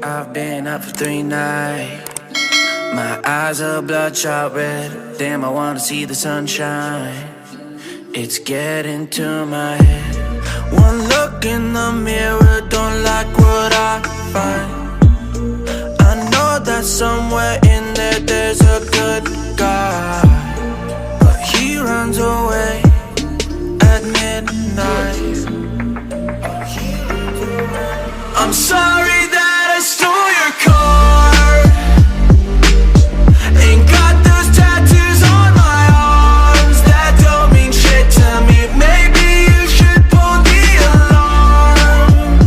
I've been up for 3 nights. My eyes are bloodshot red. Damn, I wanna see the sunshine. It's getting to my head. One look in the mirror, don't like what I find. I know that somewhere in there there's a good guy, but he runs away at midnight. I'm sorry that I stole your car. Ain't got those tattoos on my arms that don't mean shit to me. Maybe you should pull the alarm,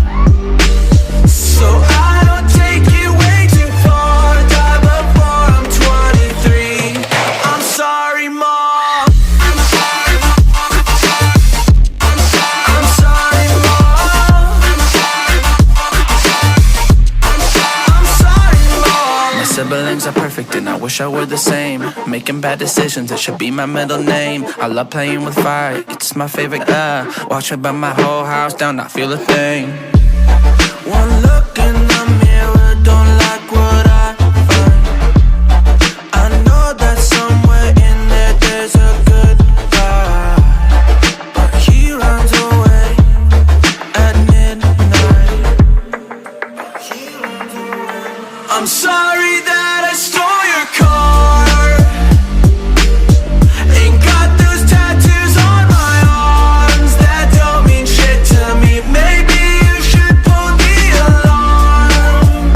so I don't take it way too far. Die before I'm 23. I'm sorry, Mom. I'm sorry, Mom. I'm sorry, Mom. My siblings are perfect and I wish I were the same. Making bad decisions, it should be my middle name. I love playing with fire, it's my favorite. Watch it burn my whole house down, not feel a thing. One look in the mirror, don't like what I find. I know that somewhere in there there's a good guy, but he runs away at midnight. I'm sorry that I stole your car. Ain't got those tattoos on my arms that don't mean shit to me. Maybe you should pull the alarm,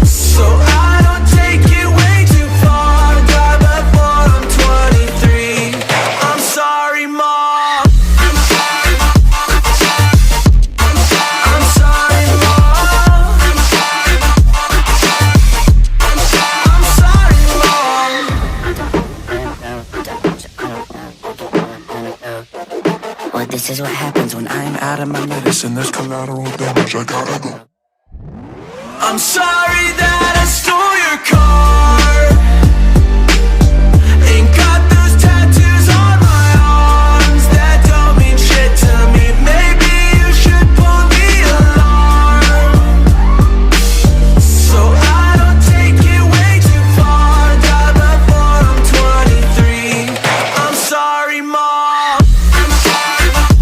so I don't take it way too far. Die before I'm 23. I'm sorry, Mom. I'm sorry, Mom. I'm sorry, Mom. Well, this is what happens when I'm out of my medicine. There's collateral damage, I gotta go. I'm sorry that I stole your car. Ain't got those tattoos on my arms that don't mean shit to me. Maybe you should pull the alarm, so I don't take it way too far. Die before I'm 23. I'm sorry, Mom. I'm sorry, Mom.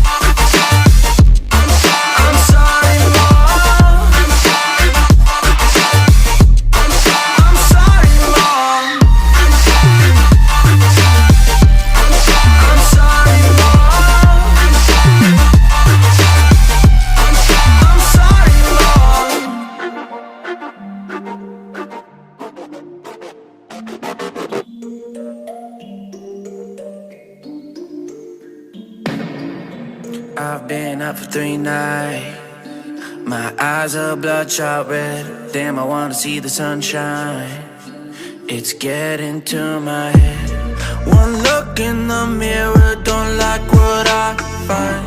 I'm sorry, Mom. I'm sorry, Mom. I'm sorry, I've been up for 3 nights. My eyes are bloodshot red. Damn, I wanna see the sunshine. It's getting to my head. One look in the mirror, don't like what I find.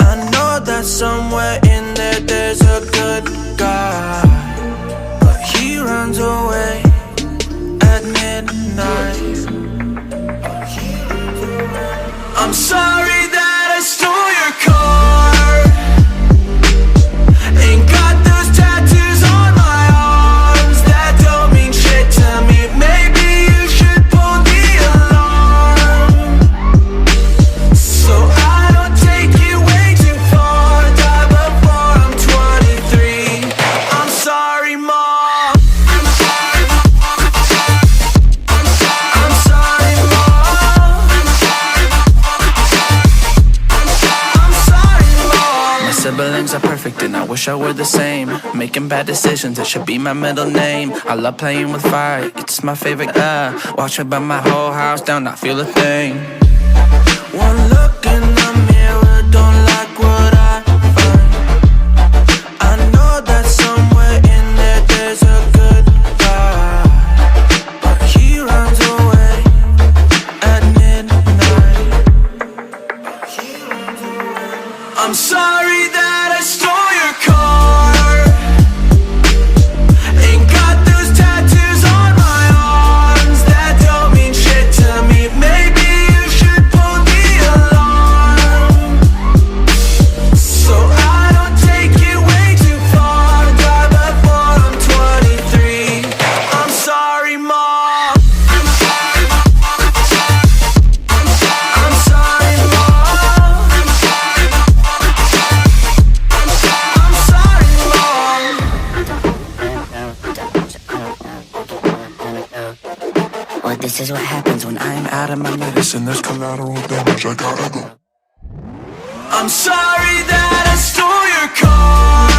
I know that somewhere in there there's a good guy, but he runs away at midnight. I'm sorry that I stole your car. Ain't got those tattoos on my arms that don't mean shit to me. Maybe you should pull the alarm, so I don't take it way too far. Die before I'm 23. I'm sorry, Mom. I'm sorry, Mom. I'm sorry, Mom. My siblings are perfect and I wish I were the same. Making bad decisions, it should be my middle name. I love playing with fire, it's my favorite. Watch it burn my whole house down, not feel a thing. One look in the mirror, don't like what I find. I know that somewhere in there there's a good guy, but he runs away at midnight. I'm sorry that I stole your car. Ain't got those tattoos on my arms that don't mean shit to me. Maybe you should pull the alarm, medicine, there's collateral damage, I gotta go. I'm sorry that I stole your car.